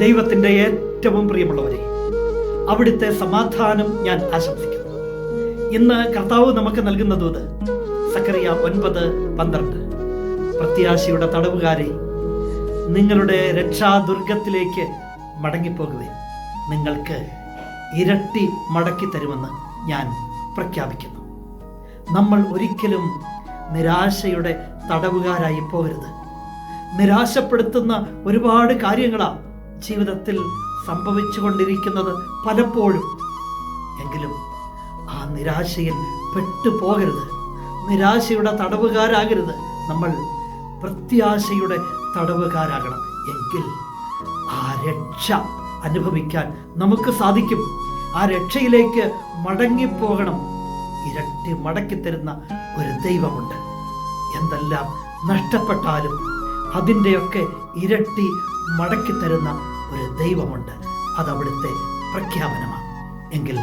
ദൈവത്തിൻ്റെ ഏറ്റവും പ്രിയമുള്ളവരെ, അവിടുത്തെ സമാധാനം ഞാൻ ആശംസിക്കുന്നു. ഇന്ന് കർത്താവ് നമുക്ക് നൽകുന്ന ദൂത് സക്കറിയ 9:12. പ്രത്യാശയുടെ തടവുകാരെ, നിങ്ങളുടെ രക്ഷാദുർഗത്തിലേക്ക് മടങ്ങിപ്പോകുവിൻ, നിങ്ങൾക്ക് ഇരട്ടി മടക്കി തരുമെന്ന് ഞാൻ പ്രഖ്യാപിക്കുന്നു. നമ്മൾ ഒരിക്കലും നിരാശയുടെ തടവുകാരായി പോകരുത്. നിരാശപ്പെടുത്തുന്ന ഒരുപാട് കാര്യങ്ങളാണ് ജീവിതത്തിൽ സംഭവിച്ചു കൊണ്ടിരിക്കുന്നത് പലപ്പോഴും. എങ്കിലും ആ നിരാശയിൽ പെട്ടുപോകരുത്, നിരാശയുടെ തടവുകാരാകരുത്. നമ്മൾ പ്രത്യാശയുടെ തടവുകാരാകണം. എങ്കിൽ ആ രക്ഷ അനുഭവിക്കാൻ നമുക്ക് സാധിക്കും. ആ രക്ഷയിലേക്ക് മടങ്ങിപ്പോകണം. ഇരട്ടി മടക്കി തരുന്ന ഒരു ദൈവമുണ്ട്. എന്തെല്ലാം നഷ്ടപ്പെട്ടാലും അതിൻ്റെയൊക്കെ ഇരട്ടി മടക്കി തരുന്ന ഒരു ദൈവമുണ്ട്. അതവിടുത്തെ പ്രഖ്യാപനമാണ്. എങ്കിൽ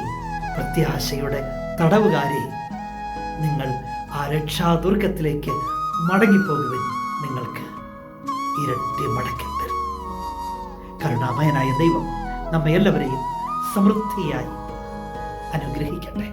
പ്രത്യാശയുടെ തടവുകാരെ, നിങ്ങൾ ആ രക്ഷാദുർഗത്തിലേക്ക് മടങ്ങിപ്പോകുവിൻ, നിങ്ങൾക്ക് ഇരട്ടി മടക്കി തരും. കരുണാമയനായ ദൈവം നമ്മെ എല്ലാവരെയും സമൃദ്ധിയായി അനുഗ്രഹിക്കട്ടെ.